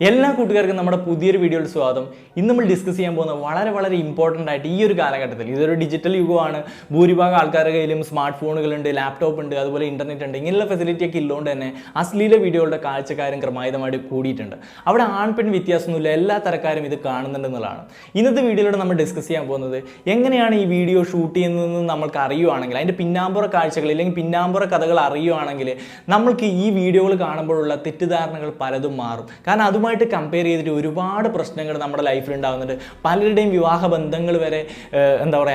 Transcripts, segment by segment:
എല്ലാ കൂട്ടുകാർക്കും നമ്മുടെ പുതിയൊരു വീഡിയോയിൽ സ്വാഗതം. ഇന്ന് നമ്മൾ ഡിസ്കസ് ചെയ്യാൻ പോകുന്ന വളരെ ഇമ്പോർട്ടൻ്റ് ആയിട്ട് ഈ ഒരു കാലഘട്ടത്തിൽ ഇതൊരു ഡിജിറ്റൽ യുഗമാണ്. ഭൂരിഭാഗം ആൾക്കാരുടെ കയ്യിലും സ്മാർട്ട് ഫോണുകളുണ്ട്, ലാപ്ടോപ്പ് ഉണ്ട്, അതുപോലെ ഇൻ്റർനെറ്റ് ഉണ്ട്. ഇങ്ങനെയുള്ള ഫെസിലിറ്റിയൊക്കെ ഇല്ലുകൊണ്ട് തന്നെ അശ്ലീല വീഡിയോകളുടെ കാഴ്ചക്കാരും ക്രമാതീതമായിട്ട് കൂടിയിട്ടുണ്ട്. അവിടെ ആൺ പെൺ വ്യത്യാസമൊന്നുമില്ല, എല്ലാ തരക്കാരും ഇത് കാണുന്നുണ്ടെന്നുള്ളതാണ്. ഇന്നത്തെ വീഡിയോയിലൂടെ നമ്മൾ ഡിസ്കസ് ചെയ്യാൻ പോകുന്നത് എങ്ങനെയാണ് ഈ വീഡിയോ ഷൂട്ട് ചെയ്യുന്നതെന്ന് നമ്മൾക്ക് അറിയുവാണെങ്കിൽ, അതിൻ്റെ പിന്നാമ്പുറ കാഴ്ചകൾ അല്ലെങ്കിൽ പിന്നാമ്പുറ കഥകൾ അറിയുവാണെങ്കിൽ നമ്മൾക്ക് ഈ വീഡിയോകൾ കാണുമ്പോഴുള്ള തെറ്റിദ്ധാരണകൾ പലതും മാറും. കാരണം അതുമായിട്ട് കമ്പയർ ചെയ്തിട്ട് ഒരുപാട് പ്രശ്നങ്ങൾ നമ്മുടെ ലൈഫിൽ ഉണ്ടാകുന്നുണ്ട്. പലരുടെയും വിവാഹ ബന്ധങ്ങൾ വരെ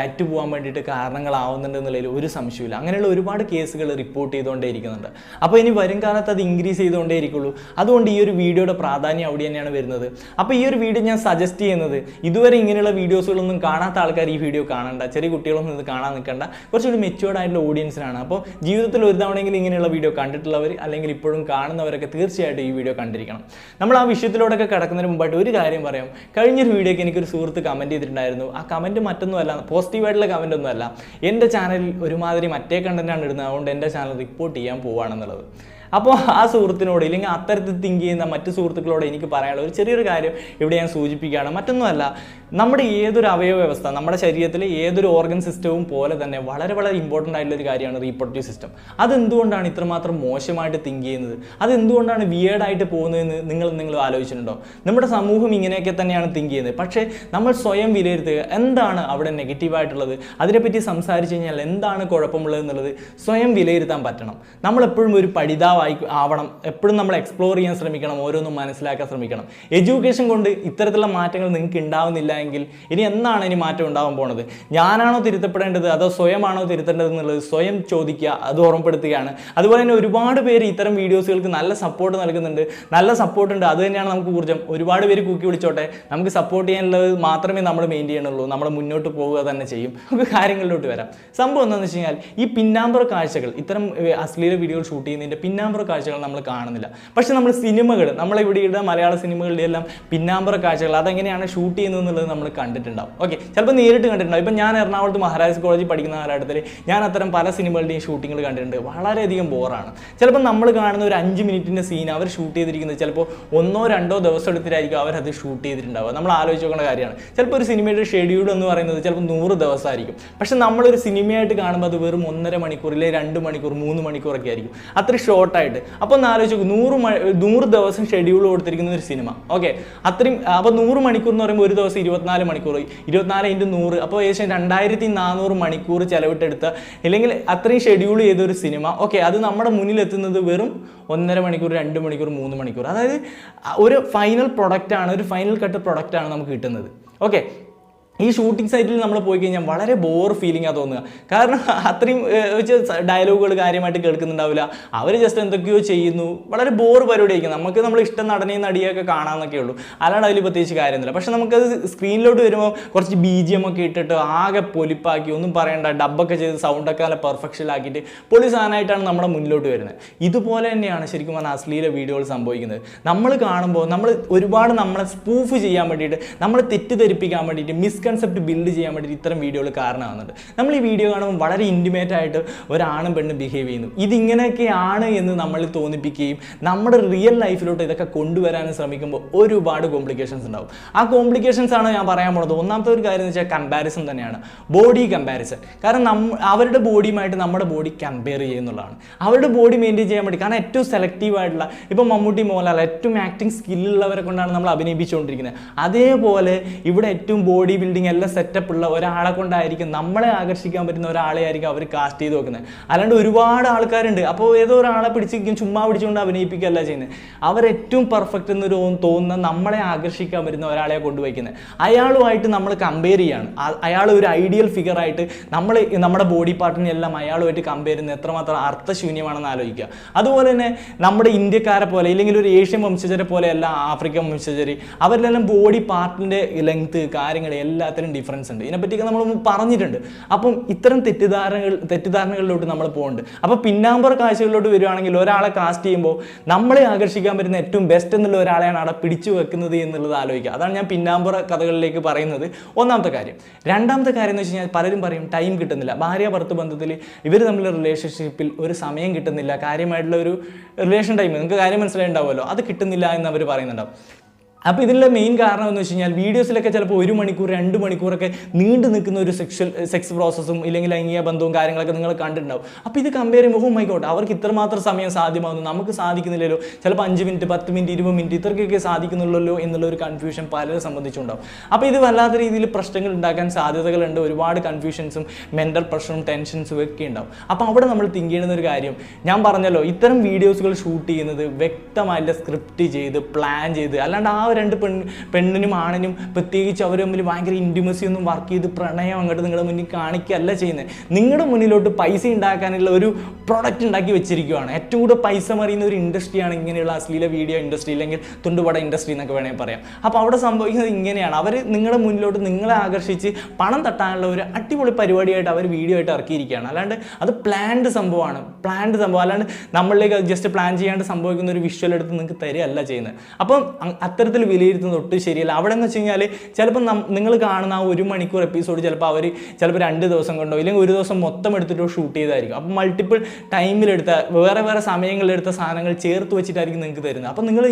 അറ്റുപോകാൻ വേണ്ടിയിട്ട് കാരണങ്ങളാവുന്നുണ്ട് എന്നുള്ളതിൽ ഒരു സംശയമില്ല. അങ്ങനെയുള്ള ഒരുപാട് കേസുകൾ റിപ്പോർട്ട് ചെയ്തുകൊണ്ടേ ഇരിക്കുന്നുണ്ട്. അപ്പോൾ ഇനി വരും കാലത്ത് അത് ഇൻക്രീസ് ചെയ്തുകൊണ്ടേ ഇരിക്കുള്ളൂ. അതുകൊണ്ട് ഈ ഒരു വീഡിയോയുടെ പ്രാധാന്യം അവിടെ തന്നെയാണ് വരുന്നത്. അപ്പോൾ ഈ ഒരു വീഡിയോ ഞാൻ സജസ്റ്റ് ചെയ്യുന്നത്, ഇതുവരെ ഇങ്ങനെയുള്ള വീഡിയോസുകളൊന്നും കാണാത്ത ആൾക്കാർ ഈ വീഡിയോ കാണണ്ട, ചെറിയ കുട്ടികളൊന്നും ഇത് കാണാൻ നിൽക്കണ്ട, കുറച്ചുകൂടി മെച്യൂർഡ് ആയിട്ടുള്ള ഓഡിയൻസിനാണ്. അപ്പോൾ ജീവിതത്തിൽ ഒരു തവണയെങ്കിലും ഇങ്ങനെയുള്ള വീഡിയോ കണ്ടിട്ടുള്ളവർ അല്ലെങ്കിൽ ഇപ്പോഴും കാണുന്നവരൊക്കെ തീർച്ചയായിട്ടും ഈ വീഡിയോ കണ്ടിരിക്കണം. നമ്മൾ ആ വിഷയത്തിലൂടെയൊക്കെ കിടക്കുന്നതിന് മുമ്പായിട്ട് ഒരു കാര്യം പറയാം. കഴിഞ്ഞൊരു വീഡിയോയ്ക്ക് എനിക്കൊരു സുഹൃത്ത് കമൻറ്റ് ചെയ്തിട്ടുണ്ടായിരുന്നു. ആ കമൻറ്റ് മറ്റൊന്നുമല്ല, പോസിറ്റീവായിട്ടുള്ള കമൻറ്റ് ഒന്നുമല്ല, എൻ്റെ ചാനലിൽ ഒരുമാതിരി മറ്റേ കണ്ടൻറ്റാണ് ഇടുന്നത്, അതുകൊണ്ട് എൻ്റെ ചാനൽ റിപ്പോർട്ട് ചെയ്യാൻ പോവുകയാണെന്നുള്ളത്. അപ്പോൾ ആ സുഹൃത്തിനോട് ഇല്ലെങ്കിൽ അത്തരത്തിൽ തിങ്ക് ചെയ്യുന്ന മറ്റു സുഹൃത്തുക്കളോട് എനിക്ക് പറയാനുള്ള ഒരു ചെറിയൊരു കാര്യം ഇവിടെ ഞാൻ സൂചിപ്പിക്കുകയാണ്. മറ്റൊന്നുമല്ല, നമ്മുടെ ഏതൊരു അവയവ വ്യവസ്ഥ, നമ്മുടെ ശരീരത്തിലെ ഏതൊരു ഓർഗൻ സിസ്റ്റവും പോലെ തന്നെ വളരെ ഇമ്പോർട്ടൻ്റ് ആയിട്ടുള്ള ഒരു കാര്യമാണ് റീപ്രൊഡക്റ്റീവ് സിസ്റ്റം. അതെന്തുകൊണ്ടാണ് ഇത്രമാത്രം മോശമായിട്ട് തിങ്ക് ചെയ്യുന്നത്, അതെന്തുകൊണ്ടാണ് വിയേർഡായിട്ട് പോകുന്നതെന്ന് നിങ്ങൾ ആലോചിച്ചിട്ടുണ്ടോ? നമ്മുടെ സമൂഹം ഇങ്ങനെയൊക്കെ തന്നെയാണ് തിങ്ക് ചെയ്യുന്നത്. പക്ഷേ നമ്മൾ സ്വയം വിലയിരുത്തുക, എന്താണ് അവിടെ നെഗറ്റീവായിട്ടുള്ളത്, അതിനെപ്പറ്റി സംസാരിച്ച് കഴിഞ്ഞാൽ എന്താണ് കുഴപ്പമുള്ളത് എന്നുള്ളത് സ്വയം വിലയിരുത്താൻ പറ്റണം. നമ്മളെപ്പോഴും ഒരു പഠിതാവ് ആവണം, എപ്പോഴും നമ്മൾ എക്സ്പ്ലോർ ചെയ്യാൻ ശ്രമിക്കണം, ഓരോന്നും മനസ്സിലാക്കാൻ ശ്രമിക്കണം. എഡ്യൂക്കേഷൻ കൊണ്ട് ഇത്തരത്തിലുള്ള മാറ്റങ്ങൾ നിങ്ങൾക്ക് ഉണ്ടാവുന്നില്ല എങ്കിൽ ഇനി എന്നാണ് ഇനി മാറ്റം ഉണ്ടാവാൻ പോണത്? ഞാനാണോ തിരുത്തപ്പെടേണ്ടത് അതോ സ്വയമാണോ തിരുത്തേണ്ടത് എന്നുള്ളത് സ്വയം ചോദിക്കുക, അത് ഓർമ്മപ്പെടുത്തുകയാണ്. അതുപോലെ തന്നെ ഒരുപാട് പേര് ഇത്തരം വീഡിയോസുകൾക്ക് നല്ല സപ്പോർട്ട് നൽകുന്നുണ്ട്, നല്ല സപ്പോർട്ടുണ്ട്, അത് തന്നെയാണ് നമുക്ക് ഊർജ്ജം. ഒരുപാട് പേര് കൂക്കി വിളിച്ചോട്ടെ, നമുക്ക് സപ്പോർട്ട് ചെയ്യാനുള്ളത് മാത്രമേ നമ്മൾ മെയിൻ ചെയ്യണുള്ളൂ, നമ്മൾ മുന്നോട്ട് പോവുക തന്നെ ചെയ്യും. നമുക്ക് കാര്യങ്ങളിലോട്ട് വരാം. സംഭവം എന്താണെന്ന് വെച്ച് കഴിഞ്ഞാൽ, ഈ പിന്നാമ്പുറ കാഴ്ചകൾ, ഇത്തരം അശ്ലീല വീഡിയോകൾ ഷൂട്ട് ചെയ്യുന്നതിൻ്റെ പിന്നാമ്പുറ കാഴ്ചകൾ നമ്മൾ കാണുന്നില്ല. പക്ഷെ നമ്മൾ സിനിമകൾ, നമ്മളിവിടെയുള്ള മലയാള സിനിമകളുടെ എല്ലാം പിന്നാമ്പുറ കാഴ്ചകൾ അതെങ്ങനെയാണ് ഷൂട്ട് ചെയ്യുന്നത് എന്നുള്ളത് നമ്മൾ കണ്ടിട്ടുണ്ടാവും. ഓക്കെ, ചിലപ്പോൾ നേരിട്ട് കണ്ടിട്ടുണ്ടാവും. ഇപ്പം ഞാൻ എറണാകുളത്ത് മഹാരാജാസ് കോളേജിൽ പഠിക്കുന്ന കാലഘട്ടത്തിൽ ഞാൻ അത്തരം പല സിനിമകളുടെയും ഷൂട്ടിങ്ങൾ കണ്ടിട്ടുണ്ട്. വളരെയധികം ബോറാണ്. ചിലപ്പോൾ നമ്മൾ കാണുന്ന ഒരു 5 മിനിറ്റിൻ്റെ സീൻ അവർ ഷൂട്ട് ചെയ്തിരിക്കുന്നത് ചിലപ്പോൾ 1-2 ദിവസം എടുത്തിട്ടായിരിക്കും അവരത് ഷൂട്ട് ചെയ്തിട്ടുണ്ടാവുക. നമ്മൾ ആലോചിച്ച് നോക്കേണ്ട കാര്യമാണ്. ചിലപ്പോൾ ഒരു സിനിമയുടെ ഷെഡ്യൂൾ എന്ന് പറയുന്നത് ചിലപ്പോൾ 100 ദിവസമായിരിക്കും. പക്ഷെ നമ്മളൊരു സിനിമയായിട്ട് കാണുമ്പോൾ അത് വെറും 1.5 മണിക്കൂർ, 2 മണിക്കൂർ, 3 മണിക്കൂറൊക്കെ ആയിരിക്കും. അത്ര ഷോർട്ടായിട്ട്. അപ്പോൾ ഒന്ന് ആലോചിച്ച് നോക്കും, 100 ദിവസം ഷെഡ്യൂൾ കൊടുത്തിരിക്കുന്ന ഒരു സിനിമ. ഓക്കെ, അത്രയും. അപ്പോൾ 100 മണിക്കൂർ എന്ന് പറയുമ്പോൾ ഒരു ദിവസം 24 മണിക്കൂർ, 24 × 100, അപ്പോൾ ഏകദേശം 2400 മണിക്കൂർ ചിലവിട്ടെടുത്ത അല്ലെങ്കിൽ അത്രയും ഷെഡ്യൂൾ ചെയ്തൊരു സിനിമ. ഓക്കെ, അത് നമ്മുടെ മുന്നിൽ എത്തുന്നത് വെറും 1.5 മണിക്കൂർ, 2 മണിക്കൂർ, 3 മണിക്കൂർ. അതായത് ഒരു ഫൈനൽ പ്രൊഡക്റ്റാണ്, ഒരു ഫൈനൽ കട്ട് പ്രൊഡക്റ്റാണ് നമുക്ക് കിട്ടുന്നത്. ഓക്കെ, ഈ ഷൂട്ടിംഗ് സൈറ്റിൽ നമ്മൾ പോയി കഴിഞ്ഞാൽ വളരെ ബോർ ഫീലിംഗാണ് തോന്നുക. കാരണം അത്രയും ഡയലോഗുകൾ കാര്യമായിട്ട് കേൾക്കുന്നുണ്ടാവില്ല, അവർ ജസ്റ്റ് എന്തൊക്കെയോ ചെയ്യുന്നു, വളരെ ബോർ പരിപാടിയായിരിക്കും. നമുക്ക് നമ്മൾ ഇഷ്ടം നടനെയും നടിയൊക്കെ കാണാമെന്നൊക്കെ ഉള്ളൂ, അല്ലാണ്ട് അതിൽ പ്രത്യേകിച്ച് കാര്യമൊന്നുമില്ല. പക്ഷെ നമുക്കത് സ്ക്രീനിലോട്ട് വരുമ്പോൾ കുറച്ച് BGM ഒക്കെ ഇട്ടിട്ട് ആകെ പൊലിപ്പാക്കി, ഒന്നും പറയണ്ട, ഡബ്ബൊക്കെ ചെയ്ത് സൗണ്ടൊക്കെ നല്ല പെർഫെക്ഷനിലാക്കിയിട്ട് പൊളി സാധനമായിട്ടാണ് നമ്മുടെ മുന്നിലോട്ട് വരുന്നത്. ഇതുപോലെ തന്നെയാണ് ശരിക്കും പറഞ്ഞാൽ അശ്ലീല വീഡിയോകൾ സംഭവിക്കുന്നത്. നമ്മൾ കാണുമ്പോൾ ഒരുപാട് നമ്മളെ സ്പൂഫ് ചെയ്യാൻ വേണ്ടിയിട്ട്, നമ്മളെ തെറ്റിദ്ധരിപ്പിക്കാൻ വേണ്ടിയിട്ട്, മിസ്കൺസെപ്റ്റ് ബിൽഡ് ചെയ്യാൻ വേണ്ടിയിട്ട് ഇത്തരം വീഡിയോകൾ കാരണമാകുന്നുണ്ട്. നമ്മൾ ഈ വീഡിയോ കാണുമ്പോൾ വളരെ ഇൻറ്റിമേറ്റ് ആയിട്ട് ഒരാണും പെണ്ണും ബിഹേവ് ചെയ്യുന്നു, ഇതിങ്ങനെയൊക്കെയാണ് എന്ന് നമ്മളിൽ തോന്നിപ്പിക്കുകയും നമ്മുടെ റിയൽ ലൈഫിലോട്ട് ഇതൊക്കെ കൊണ്ടുവരാനും ശ്രമിക്കുമ്പോൾ ഒരുപാട് കോംപ്ലിക്കേഷൻസ് ഉണ്ടാവും. ആ കോംപ്ലിക്കേഷൻസ് ആണ് ഞാൻ പറയാൻ പോകുന്നത്. ഒന്നാമത്തെ ഒരു കാര്യം എന്ന് വെച്ചാൽ കമ്പാരിസൺ തന്നെയാണ്, ബോഡി കമ്പാരിസൺ. കാരണം അവരുടെ ബോഡിയുമായിട്ട് നമ്മുടെ ബോഡി കമ്പയർ ചെയ്യുന്നുള്ളതാണ്. അവരുടെ ബോഡി മെയിൻറ്റെയിൻ ചെയ്യാൻ വേണ്ടി, കാരണം ഏറ്റവും സെലക്റ്റീവ് ആയിട്ടുള്ള, ഇപ്പം മമ്മൂട്ടി മോഹൻലാൽ ഏറ്റവും ആക്ടിങ് സ്കില്ലുള്ളവരെ കൊണ്ടാണ് നമ്മൾ അഭിനയിപ്പിച്ചുകൊണ്ടിരിക്കുന്നത്. അതേപോലെ ഇവിടെ ഏറ്റവും ബോഡി ബിൽഡിംഗ് എല്ലാം സെറ്റപ്പ് ഉള്ള ഒരാളെ കൊണ്ടായിരിക്കും, നമ്മളെ ആകർഷിക്കാൻ പറ്റുന്ന ഒരാളെ ആയിരിക്കും അവർ കാസ്റ്റ് ചെയ്ത് വെക്കുന്നത്. അല്ലാണ്ട് ഒരുപാട് ആൾക്കാരുണ്ട്, അപ്പോൾ ഏതോ ഒരാളെ പിടിച്ചിരിക്കും, ചുമ്മാ പിടിച്ചുകൊണ്ട് അഭിനയിപ്പിക്കുകയല്ല ചെയ്യുന്നത്. അവർ ഏറ്റവും പെർഫെക്റ്റ് എന്ന് തോന്നുന്ന, നമ്മളെ ആകർഷിക്കാൻ പറ്റുന്ന ഒരാളെ കൊണ്ടുവയ്ക്കുന്നത്. അയാളുമായിട്ട് നമ്മൾ കമ്പയർ ചെയ്യാണ്. അയാൾ ഒരു ഐഡിയൽ ഫിഗറായിട്ട് നമ്മുടെ ബോഡി പാർട്ടിനെല്ലാം അയാളുമായിട്ട് കമ്പയർ ചെയ്യുന്നത് എത്രമാത്രം അർത്ഥശൂന്യമാണെന്ന് ആലോചിക്കുക. അതുപോലെ തന്നെ നമ്മുടെ ഇന്ത്യക്കാരെ പോലെ അല്ലെങ്കിൽ ഒരു ഏഷ്യൻ വംശജരെ പോലെയല്ല ആഫ്രിക്കൻ വംശജർ, അവരിലെല്ലാം ബോഡി പാർട്ടിൻ്റെ ലെങ്ത് കാര്യങ്ങൾ എല്ലാത്തിനും ഡിഫറൻസ് ഉണ്ട്. ഇതിനെപ്പറ്റിയൊക്കെ നമ്മൾ പറഞ്ഞിട്ടുണ്ട്. അപ്പം ഇത്തരം തെറ്റിദ്ധാരണകളിലോട്ട് നമ്മൾ പോകുന്നുണ്ട്. അപ്പോൾ പിന്നാമ്പുറ കാഴ്ചകളിലോട്ട് വരുവാണെങ്കിൽ, ഒരാളെ കാസ്റ്റ് ചെയ്യുമ്പോൾ നമ്മളെ ആകർഷിക്കാൻ പറ്റുന്ന ഏറ്റവും ബെസ്റ്റ് എന്നുള്ള ഒരാളെയാണ് അവിടെ പിടിച്ചു വെക്കുന്നത് എന്നുള്ളത് ആലോചിക്കുക. അതാണ് ഞാൻ പിന്നാമ്പുറ കഥകളിലേക്ക് പറയുന്നത്. ഒന്നാമത്തെ കാര്യം. രണ്ടാമത്തെ കാര്യം എന്ന് വെച്ച് കഴിഞ്ഞാൽ, പലരും പറയും ടൈം കിട്ടുന്നില്ല. ഭാര്യ ഭർത്തൃ ബന്ധത്തിൽ ഇവർ തമ്മിലുള്ള റിലേഷൻഷിപ്പിൽ ഒരു സമയം കിട്ടുന്നില്ല, കാര്യമായിട്ടുള്ള ഒരു റിലേഷൻ ടൈം, നിങ്ങൾക്ക് കാര്യം മനസ്സിലായിട്ടുണ്ടാവുമല്ലോ, അത് കിട്ടുന്നില്ല എന്ന് അവർ പറയുന്നുണ്ടാവും. അപ്പോൾ ഇതിൻ്റെ മെയിൻ കാരണം എന്ന് വെച്ച് കഴിഞ്ഞാൽ വീഡിയോസിലൊക്കെ ചിലപ്പോൾ 1 മണിക്കൂർ 2 മണിക്കൂറൊക്കെ നീണ്ടു നിൽക്കുന്ന ഒരു സെക്സ് പ്രോസസ്സും ഇല്ലെങ്കിൽ ലൈംഗിക ബന്ധവും കാര്യങ്ങളൊക്കെ നിങ്ങൾ കണ്ടിട്ടുണ്ടാവും. അപ്പോൾ ഇത് കമ്പയർ ചെയ്യുമ്പോൾ ഓ മൈ ഗോഡ് അവർക്ക് ഇത്രമാത്രം സമയം സാധ്യമാകുന്നു, നമുക്ക് സാധിക്കുന്നില്ലല്ലോ, ചിലപ്പോൾ 5 മിനിറ്റ് 10 മിനിറ്റ് 20 മിനിറ്റ് ഇത്രയ്ക്കൊക്കെ സാധിക്കുന്നുള്ളല്ലോ എന്നുള്ളൊരു കൺഫ്യൂഷൻ പലരെ സംബന്ധിച്ചുണ്ടാവും. അപ്പോൾ ഇത് വല്ലാത്ത രീതിയിൽ പ്രശ്നങ്ങൾ ഉണ്ടാക്കാൻ സാധ്യതകളുണ്ട്. ഒരുപാട് കൺഫ്യൂഷൻസും മെൻ്റൽ പ്രഷറും ടെൻഷൻസും ഒക്കെ ഉണ്ടാവും. അപ്പോൾ അവിടെ നമ്മൾ തിങ്ക് ചെയ്യുന്ന ഒരു കാര്യം ഞാൻ പറഞ്ഞല്ലോ, ഇത്തരം വീഡിയോസുകൾ ഷൂട്ട് ചെയ്യുന്നത് വ്യക്തമായിട്ട് സ്ക്രിപ്റ്റ് ചെയ്ത് പ്ലാൻ ചെയ്ത്, അല്ലാണ്ട് ആ രണ്ട് പെണ്ണിനും ആണിനും പ്രത്യേകിച്ച് അവർ തമ്മിൽ ഭയങ്കര ഇൻറ്റിമസി ഒന്നും വർക്ക് ചെയ്ത് പ്രണയം അങ്ങോട്ട് നിങ്ങളുടെ മുന്നിൽ കാണിക്കുകയല്ല ചെയ്യുന്നത്. നിങ്ങളുടെ മുന്നിലോട്ട് പൈസ ഉണ്ടാക്കാനുള്ള ഒരു പ്രൊഡക്റ്റ് ഉണ്ടാക്കി വെച്ചിരിക്കുകയാണ്. ഏറ്റവും കൂടുതൽ പൈസ മറിയുന്ന ഒരു ഇൻഡസ്ട്രിയാണ് ഇങ്ങനെയുള്ള അശ്ലീല വീഡിയോ ഇൻഡസ്ട്രി അല്ലെങ്കിൽ തുണ്ടുപട ഇൻഡസ്ട്രി എന്നൊക്കെ വേണമെങ്കിൽ പറയാം. അപ്പോൾ അവിടെ സംഭവിക്കുന്നത് ഇങ്ങനെയാണ്, അവർ നിങ്ങളുടെ മുന്നിലോട്ട് നിങ്ങളെ ആകർഷിച്ച് പണം തട്ടാനുള്ള ഒരു അടിപൊളി പരിപാടിയായിട്ട് അവർ വീഡിയോ ആയിട്ട് ഇറക്കിയിരിക്കുകയാണ്. അല്ലാണ്ട് അത് പ്ലാൻഡ് സംഭവമാണ്, അല്ലാണ്ട് നമ്മളിലേക്ക് ജസ്റ്റ് പ്ലാൻ ചെയ്യാണ്ട് സംഭവിക്കുന്ന ഒരു വിഷ്വൽ എടുത്ത് നിങ്ങൾക്ക് തരികയല്ല ചെയ്യുന്നത്. അപ്പം അത്തരത്തിൽ വിലയിരുത്തുന്നത് ഒട്ടും ശരിയല്ല. അവിടെ എന്ന് വെച്ച് കഴിഞ്ഞാൽ ചിലപ്പോൾ നിങ്ങൾ കാണുന്ന ആ 1 മണിക്കൂർ എപ്പിസോഡ് ചിലപ്പോൾ അവർ 2 ദിവസം കൊണ്ടോ ഇല്ലെങ്കിൽ ഒരു ദിവസം മൊത്തം എടുത്തിട്ടോ ഷൂട്ട് ചെയ്തായിരിക്കും. അപ്പോൾ മൾട്ടിപ്പിൾ ടൈമിലെടുത്ത വേറെ സമയങ്ങളിലെടുത്ത സാധനങ്ങൾ ചേർത്ത് വെച്ചിട്ടായിരിക്കും നിങ്ങൾക്ക് തരുന്നത്. അപ്പോൾ നിങ്ങൾ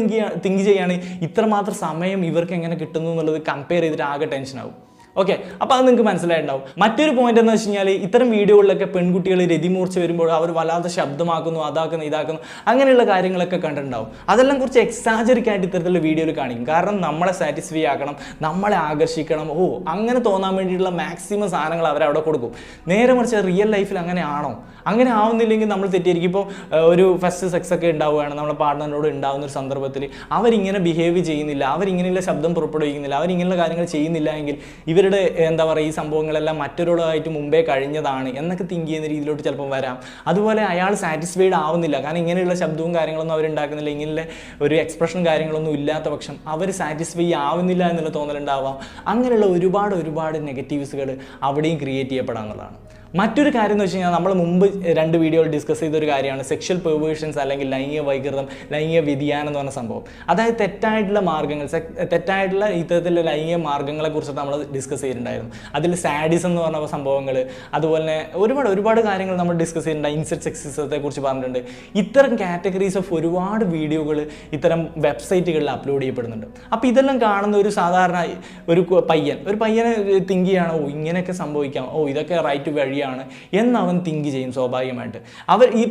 തിങ്ക് ചെയ്യാണ് ഇത്രമാത്രം സമയം ഇവർക്ക് എങ്ങനെ കിട്ടുന്നു എന്നുള്ളത് കമ്പയർ ചെയ്തിട്ട് ആകെ ടെൻഷനാവും. ഓക്കെ, അപ്പോൾ അത് നിങ്ങൾക്ക് മനസ്സിലായിട്ടുണ്ടാവും. മറ്റൊരു പോയിന്റ് എന്ന് വെച്ച് കഴിഞ്ഞാൽ ഇത്തരം വീഡിയോകളിലൊക്കെ പെൺകുട്ടികൾ രതിമൂർച്ച വരുമ്പോൾ അവർ വല്ലാതെ ശബ്ദമാക്കുന്നു, അതാക്കുന്നു, ഇതാക്കുന്നു, അങ്ങനെയുള്ള കാര്യങ്ങളൊക്കെ കണ്ടിട്ടുണ്ടാവും. അതെല്ലാം കുറച്ച് എക്സാജറിക്കായിട്ട് ഇത്തരത്തിലുള്ള വീഡിയോയിൽ കാണിക്കും. കാരണം നമ്മളെ സാറ്റിസ്ഫൈ ആക്കണം, നമ്മളെ ആകർഷിക്കണം, അങ്ങനെ തോന്നാൻ വേണ്ടിയിട്ടുള്ള മാക്സിമം സാധനങ്ങൾ അവരവിടെ കൊടുക്കും. നേരെ മറിച്ച് റിയൽ ലൈഫിൽ അങ്ങനെ ആണോ? അങ്ങനെ ആവുന്നില്ലെങ്കിൽ നമ്മൾ തെറ്റിയിരിക്കും. ഇപ്പോൾ ഒരു ഫസ്റ്റ് സെക്സ് ഒക്കെ ഉണ്ടാവുകയാണ് നമ്മുടെ പാർട്ട്ണറിനോട് ഉണ്ടാകുന്ന ഒരു സന്ദർഭത്തിൽ അവരിങ്ങനെ ബിഹേവ് ചെയ്യുന്നില്ല, അവരിങ്ങനെയുള്ള ശബ്ദം പുറപ്പെടുവിക്കുന്നില്ല, അവരിങ്ങനെയുള്ള കാര്യങ്ങൾ ചെയ്യുന്നില്ല എങ്കിൽ ഇവരുടെ എന്താ പറയുക ഈ സംഭവങ്ങളെല്ലാം മറ്റൊരാളായിട്ട് മുമ്പേ കഴിഞ്ഞതാണ് എന്നൊക്കെ തിങ്ക് ചെയ്യുന്ന രീതിയിലോട്ട് ചിലപ്പോൾ വരാം. അതുപോലെ അയാൾ സാറ്റിസ്ഫൈഡ് ആവുന്നില്ല, കാരണം ഇങ്ങനെയുള്ള ശബ്ദവും കാര്യങ്ങളൊന്നും അവരുണ്ടാക്കുന്നില്ല, ഇങ്ങനെയുള്ള ഒരു എക്സ്പ്രഷൻ കാര്യങ്ങളൊന്നും ഇല്ലാത്ത പക്ഷം അവർ സാറ്റിസ്ഫൈ ആവുന്നില്ല എന്നുള്ള തോന്നലുണ്ടാവാം. അങ്ങനെയുള്ള ഒരുപാട് നെഗറ്റീവ്സുകൾ അവിടെയും ക്രിയേറ്റ് ചെയ്യപ്പെടാന്നുള്ളതാണ്. മറ്റൊരു കാര്യം എന്ന് വെച്ച് കഴിഞ്ഞാൽ നമ്മൾ മുമ്പ് 2 വീഡിയോയിൽ ഡിസ്കസ് ചെയ്തൊരു കാര്യമാണ് സെക്ഷൽ പെർവേഷൻസ് അല്ലെങ്കിൽ ലൈംഗിക വൈകൃതം, ലൈംഗിക വ്യതിയാനം എന്ന് പറഞ്ഞ സംഭവം. അതായത് തെറ്റായിട്ടുള്ള മാർഗ്ഗങ്ങൾ, തെറ്റായിട്ടുള്ള ഇത്തരത്തിലുള്ള ലൈംഗിക മാർഗ്ഗങ്ങളെ കുറിച്ചിട്ട് നമ്മൾ ഡിസ്കസ് ചെയ്തിട്ടുണ്ടായിരുന്നു. അതിൽ സാഡിസം എന്ന് പറഞ്ഞ സംഭവങ്ങൾ, അതുപോലെ തന്നെ ഒരുപാട് കാര്യങ്ങൾ നമ്മൾ ഡിസ്കസ് ചെയ്തിട്ടുണ്ട്. ഇൻസെറ്റ് സെക്സിസത്തെ കുറിച്ച് പറഞ്ഞിട്ടുണ്ട്. ഇത്തരം കാറ്റഗറീസ് ഓഫ് ഒരുപാട് വീഡിയോകൾ ഇത്തരം വെബ്സൈറ്റുകളിൽ അപ്ലോഡ് ചെയ്യപ്പെടുന്നുണ്ട്. അപ്പോൾ ഇതെല്ലാം കാണുന്ന ഒരു സാധാരണ ഒരു പയ്യനെ തിങ്ക് ചെയ്യണം, ഇങ്ങനെയൊക്കെ സംഭവിക്കാം, ഇതൊക്കെ റൈറ്റ് വഴി എന്നവൻ തിങ്ക് ചെയ്യും സ്വാഭാവികമായിട്ട്.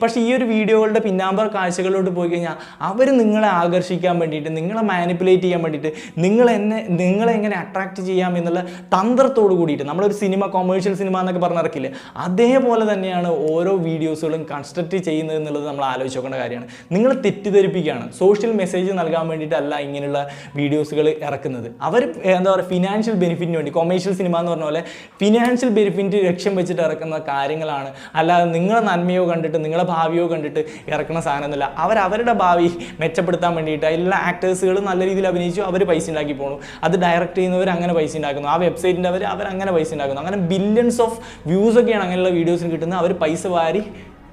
പക്ഷേ ഈ ഒരു വീഡിയോകളുടെ പിന്നാമ്പർ കാഴ്ചകളിലോട്ട് പോയി കഴിഞ്ഞാൽ അവർ നിങ്ങളെ ആകർഷിക്കാൻ വേണ്ടിയിട്ട്, നിങ്ങളെ മാനിപ്പുലേറ്റ് ചെയ്യാൻ വേണ്ടിയിട്ട്, നിങ്ങളെ എങ്ങനെ അട്രാക്ട് ചെയ്യാം എന്നുള്ള തന്ത്രത്തോട് കൂടിയിട്ട് നമ്മളൊരു കൊമേഴ്ഷ്യൽ സിനിമ എന്നൊക്കെ പറഞ്ഞിറക്കില്ലേ, അതേപോലെ തന്നെയാണ് ഓരോ വീഡിയോസുകളും കൺസ്ട്രക്റ്റ് ചെയ്യുന്നത് എന്നുള്ളത് നമ്മൾ ആലോചിച്ച് നോക്കേണ്ട കാര്യമാണ്. നിങ്ങൾ തെറ്റിദ്ധരിപ്പിക്കുകയാണ്. സോഷ്യൽ മെസ്സേജ് നൽകാൻ വേണ്ടിയിട്ടല്ല ഇങ്ങനെയുള്ള വീഡിയോസുകൾ ഇറക്കുന്നത്. അവർ എന്താ പറയുക ഫിനാൻഷ്യൽ ബെനിഫിറ്റിന് വേണ്ടി, കൊമേഴ്ഷ്യൽ സിനിമ എന്ന് പറഞ്ഞ പോലെ ഫിനാൻഷ്യൽ ബെനിഫിറ്റ് ലക്ഷ്യം വെച്ചിട്ട് ഇറക്കുന്ന കാര്യങ്ങളാണ്. അല്ലാതെ നിങ്ങളെ നന്മയോ കണ്ടിട്ട് നിങ്ങളെ ഭാവിയോ കണ്ടിട്ട് ഇറക്കുന്ന സാധനമൊന്നുമില്ല. അവരുടെ ഭാവി മെച്ചപ്പെടുത്താൻ വേണ്ടിയിട്ട് എല്ലാ ആക്ടേഴ്സുകളും നല്ല രീതിയിൽ അഭിനയിച്ചു, അവർ പൈസ ഉണ്ടാക്കി പോകണം. അത് ഡയറക്റ്റ് ചെയ്യുന്നവർ അങ്ങനെ പൈസ ഉണ്ടാക്കുന്നു, ആ വെബ്സൈറ്റിൻ്റെ അവർ അങ്ങനെ പൈസ ഉണ്ടാക്കുന്നു. അങ്ങനെ ബില്യൺസ് ഓഫ് വ്യൂസ് ഒക്കെയാണ് അങ്ങനെയുള്ള വീഡിയോസിന് കിട്ടുന്നത്. അവർ പൈസ വാരി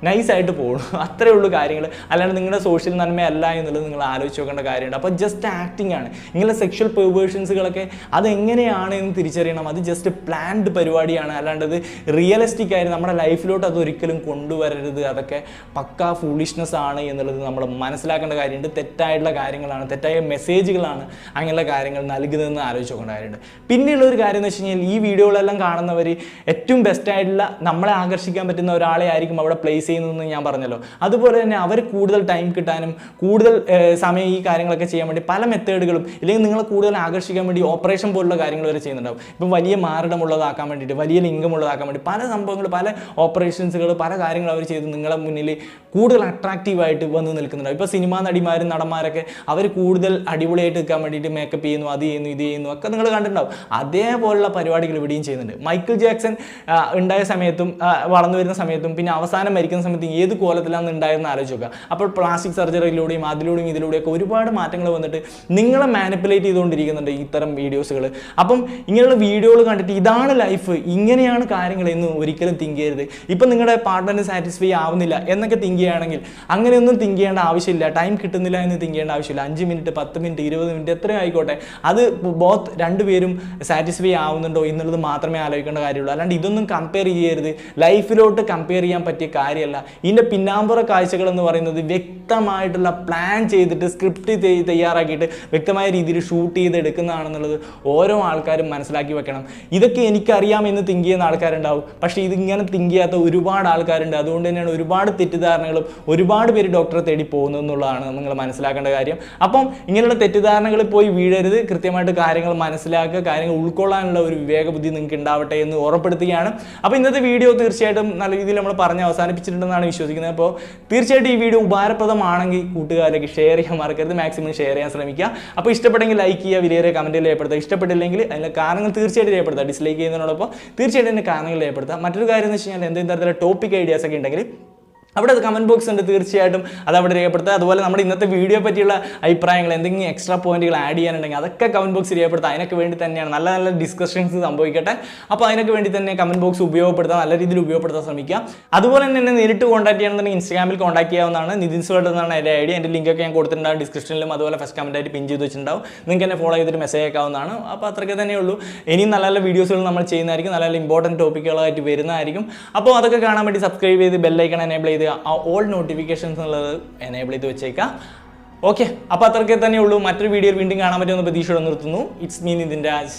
നൈസായിട്ട് പോകണം. അത്രയേ ഉള്ളൂ കാര്യങ്ങൾ. അല്ലാണ്ട് നിങ്ങളുടെ സോഷ്യൽ നന്മയല്ല എന്നുള്ളത് നിങ്ങൾ ആലോചിച്ച് നോക്കേണ്ട കാര്യമുണ്ട്. അപ്പോൾ ജസ്റ്റ് ആക്ടിങ് ആണ്. ഇങ്ങനെ സെക്ഷൽ പെർവേഷൻസുകളൊക്കെ അതെങ്ങനെയാണ് എന്ന് തിരിച്ചറിയണം. അത് ജസ്റ്റ് പ്ലാൻഡ് പരിപാടിയാണ്, അല്ലാണ്ട് അത് റിയലിസ്റ്റിക് ആയിട്ട് നമ്മുടെ ലൈഫിലോട്ട് അതൊരിക്കലും കൊണ്ടുവരരുത്. അതൊക്കെ പക്കാ ഫൂളിഷ്നെസ് ആണ് എന്നുള്ളത് നമ്മൾ മനസ്സിലാക്കേണ്ട കാര്യമുണ്ട്. തെറ്റായിട്ടുള്ള കാര്യങ്ങളാണ്, തെറ്റായ മെസ്സേജുകളാണ് അങ്ങനെയുള്ള കാര്യങ്ങൾ നൽകുന്നതെന്ന് ആലോചിച്ച് നോക്കേണ്ട കാര്യമുണ്ട്. പിന്നെയുള്ള ഒരു കാര്യം എന്ന് വെച്ച് കഴിഞ്ഞാൽ ഈ വീഡിയോകളെല്ലാം കാണുന്നവർ ഏറ്റവും ബെസ്റ്റായിട്ടുള്ള നമ്മളെ ആകർഷിക്കാൻ പറ്റുന്ന ഒരാളെ ആയിരിക്കും അവിടെ പ്ലേസ് ചെയ്യുന്നതെന്ന് ഞാൻ പറഞ്ഞല്ലോ. അതുപോലെ തന്നെ അവർ കൂടുതൽ ടൈം കിട്ടാനും കൂടുതൽ സമയം ഈ കാര്യങ്ങളൊക്കെ ചെയ്യാൻ വേണ്ടി പല മെത്തേഡുകളും, ഇല്ലെങ്കിൽ നിങ്ങളെ കൂടുതൽ ആകർഷിക്കാൻ വേണ്ടി ഓപ്പറേഷൻ പോലുള്ള കാര്യങ്ങൾ വരെ ചെയ്യുന്നുണ്ടാവും. ഇപ്പം വലിയ മാരടമുള്ളതാക്കാൻ വേണ്ടിയിട്ട്, വലിയ ലിംഗമുള്ളതാക്കാൻ വേണ്ടി പല സംഭവങ്ങൾ, പല ഓപ്പറേഷൻസുകൾ, പല കാര്യങ്ങൾ അവർ ചെയ്ത് നിങ്ങളെ മുന്നിൽ കൂടുതൽ അട്രാക്റ്റീവായിട്ട് വന്ന് നിൽക്കുന്നുണ്ടാവും. ഇപ്പോൾ സിനിമാ നടിമാരും നടന്മാരൊക്കെ അവർ കൂടുതൽ അടിപൊളിയായിട്ട് നിൽക്കാൻ വേണ്ടിയിട്ട് മേക്കപ്പ് ചെയ്യുന്നു, അത് ചെയ്യുന്നു, ഇത് ചെയ്യുന്നു ഒക്കെ നിങ്ങൾ കണ്ടിട്ടുണ്ടാവും. അതേപോലുള്ള പരിപാടികൾ ഇവിടെയും ചെയ്യുന്നുണ്ട്. മൈക്കിൾ ജാക്സൺ ഉണ്ടായ സമയത്തും വളർന്നു വരുന്ന സമയത്തും പിന്നെ അവസാനം മരിക്കുന്ന സമയത്ത് ഏത് കോലത്തിലാണ് ഉണ്ടായെന്ന് ആലോചിച്ച് നോക്കുക. അപ്പോൾ പ്ലാസ്റ്റിക് സർജറിയിലൂടെയും അതിലൂടെയും ഇതിലൂടെയൊക്കെ ഒരുപാട് മാറ്റങ്ങൾ വന്നിട്ട് നിങ്ങളെ മാനിപ്പുലേറ്റ് ചെയ്തുകൊണ്ടിരിക്കുന്നുണ്ട് ഇത്തരം വീഡിയോസുകൾ. അപ്പം ഇങ്ങനെയുള്ള വീഡിയോകൾ കണ്ടിട്ട് ഇതാണ് ലൈഫ്, ഇങ്ങനെയാണ് കാര്യങ്ങൾ എന്ന് ഒരിക്കലും തിങ്ക് ചെയ്യരുത്. ഇപ്പം നിങ്ങളുടെ പാർട്ട്ണറിന് സാറ്റിസ്ഫൈ ആവുന്നില്ല എന്നൊക്കെ തിങ്ക് ചെയ്യുകയാണെങ്കിൽ അങ്ങനെയൊന്നും തിങ്ക് ചെയ്യേണ്ട ആവശ്യമില്ല. ടൈം കിട്ടുന്നില്ല എന്ന് തിങ്ക് ചെയ്യേണ്ട ആവശ്യമില്ല. 5 മിനിറ്റ് 10 മിനിറ്റ് 20 മിനിറ്റ് എത്രയും ആയിക്കോട്ടെ, അത് രണ്ടുപേരും സാറ്റിസ്ഫൈ ആവുന്നുണ്ടോ എന്നുള്ളത് മാത്രമേ ആലോചിക്കേണ്ട കാര്യമുള്ളൂ. അല്ലാണ്ട് ഇതൊന്നും കമ്പയർ ചെയ്യരുത്. ലൈഫിലോട്ട് കമ്പയർ ചെയ്യാൻ പറ്റിയ കാര്യം കാര്യമല്ല. ഇതിൻ്റെ പിന്നാമ്പുറ കാഴ്ചകൾ എന്ന് പറയുന്നത് വ്യക്തമായിട്ടുള്ള പ്ലാൻ ചെയ്തിട്ട് സ്ക്രിപ്റ്റ് തയ്യാറാക്കിയിട്ട് വ്യക്തമായ രീതിയിൽ ഷൂട്ട് ചെയ്ത് എടുക്കുന്നതാണെന്നുള്ളത് ഓരോ ആൾക്കാരും മനസ്സിലാക്കി വെക്കണം. ഇതൊക്കെ എനിക്കറിയാമെന്ന് തിങ്ക് ചെയ്യുന്ന ആൾക്കാരുണ്ടാവും, പക്ഷേ ഇതിങ്ങനെ തിങ്ക് ചെയ്യാത്ത ഒരുപാട് ആൾക്കാരുണ്ട്. അതുകൊണ്ട് തന്നെയാണ് ഒരുപാട് തെറ്റിദ്ധാരണകളും ഒരുപാട് പേര് ഡോക്ടറെ തേടി പോകുന്നു എന്നുള്ളതാണ് നിങ്ങൾ മനസ്സിലാക്കേണ്ട കാര്യം. അപ്പം ഇങ്ങനെയുള്ള തെറ്റിദ്ധാരണകളിൽ പോയി വീഴരുത്. കൃത്യമായിട്ട് കാര്യങ്ങൾ മനസ്സിലാക്കുക, കാര്യങ്ങൾ ഉൾക്കൊള്ളാനുള്ള ഒരു വിവേകബുദ്ധി നിങ്ങൾക്ക് ഉണ്ടാവട്ടെ എന്ന് ഉറപ്പെടുത്തുകയാണ്. അപ്പോൾ ഇന്നത്തെ വീഡിയോ തീർച്ചയായിട്ടും നല്ല രീതിയിൽ നമ്മൾ പറഞ്ഞ് അവസാനിപ്പിച്ചിട്ടുണ്ടെന്നാണ് വിശ്വസിക്കുന്നത്. അപ്പോൾ തീർച്ചയായിട്ടും ഈ വീഡിയോ ഉപകാരപ്രദമാണെങ്കിൽ കൂട്ടുകാരിലേക്ക് ഷെയർ ചെയ്യാൻ മറക്കരുത്, മാക്സിമം ഷെയർ ചെയ്യാൻ ശ്രമിക്കുക. അപ്പോൾ ഇഷ്ടപ്പെട്ടെങ്കിൽ ലൈക്ക് ചെയ്യുക, വിലയേറിയ കമൻറ്റിൽ രേഖപ്പെടുത്തുക. ഇഷ്ടപ്പെട്ടില്ലെങ്കിൽ അതിൻ്റെ കാരണങ്ങൾ തീർച്ചയായിട്ടും രേഖപ്പെടുത്തുക. ഡിസ്ലൈക്ക് ചെയ്യുന്നതിനോടൊപ്പം തീർച്ചയായിട്ടും അതിൻ്റെ കാരണങ്ങൾ രേഖപ്പെടുത്തുക. മറ്റൊരു കാര്യം എന്ന് വെച്ച് കഴിഞ്ഞാൽ എന്തെങ്കിലും തരത്തിലുള്ള ടോപ്പിക് ഐഡിയാസ് ഒക്കെ ഉണ്ടെങ്കിൽ അവിടെ കമൻറ്റ് ബോക്സ് ഉണ്ട്, തീർച്ചയായിട്ടും അത് അവിടെ രേഖപ്പെടുത്തുക. അതുപോലെ നമ്മുടെ ഇന്നത്തെ വീഡിയോ പറ്റിയുള്ള അഭിപ്രായങ്ങൾ, എന്തെങ്കിലും എക്സ്ട്രാ പോയിന്റുകൾ ആഡ് ചെയ്യാനുണ്ടെങ്കിൽ അതൊക്കെ കമൻറ്റ് ബോക്സ് രേഖപ്പെടുത്തുക. അതിനൊക്കെ വേണ്ടി തന്നെയാണ് നല്ല നല്ല ഡിസ്കഷൻസ് സംഭവിക്കട്ടെ. അപ്പോൾ അതിനൊക്കെ വേണ്ടി തന്നെ കമൻറ്റ് ബോക്സ് ഉപയോഗപ്പെടുത്താൻ, നല്ല രീതിയിൽ ഉപയോഗപ്പെടുത്താൻ ശ്രമിക്കുക. അതുപോലെ തന്നെ എന്നെ നേരിട്ട് കോൺടാക്ട് ചെയ്യണമെന്നുണ്ടെങ്കിൽ ഇൻസ്റ്റാഗ്രാമിൽ കോൺടാക്ട് ചെയ്യാവുന്നതാണ്. നിതിൻ വേൾഡ് എന്നാണ് എൻ്റെ ഐഡിയ. എൻ്റെ ലിങ്കൊക്കെ ഞാൻ കൊടുത്തിട്ടുണ്ടാവും ഡിസ്ക്രിപ്ഷനിലും, അതുപോലെ ഫസ്റ്റ് കമൻറ്റായിട്ട് പിൻ ചെയ്ത് വെച്ചിട്ടുണ്ടാവും. നിങ്ങൾക്ക് എന്നെ ഫോളോ ചെയ്തിട്ട് മെസ്സേജ് അയക്കാവുന്നതാണ്. അപ്പോൾ അത്രയ്ക്ക് തന്നെ ഉള്ളൂ. ഇനിയും നല്ല നല്ല വീഡിയോസുകൾ നമ്മൾ ചെയ്യുന്നതായിരിക്കും, നല്ല നല്ല ഇമ്പോർട്ടൻറ്റ് ടോപ്പിക്കുകളായിട്ട് വരുന്നതായിരിക്കും. അപ്പോൾ അതൊക്കെ കാണാൻ വേണ്ടി സബ്സ്ക്രൈബ് ചെയ്ത് ബെല്ലൈക്കൺ എനേബിൾ ചെയ്ത് ഓൾ നോട്ടിഫിക്കേഷൻസ് എന്നുള്ളത് എനേബിൾ ചെയ്ത് വെച്ചേക്കാം. ഓക്കെ, അപ്പോൾ അത്രയ്ക്ക് തന്നെ ഉള്ളൂ. മറ്റൊരു വീഡിയോയിൽ വീണ്ടും കാണാൻ പറ്റുമെന്ന് പ്രതീക്ഷയോടെ നിർത്തുന്നു. It's me Nithin Raj.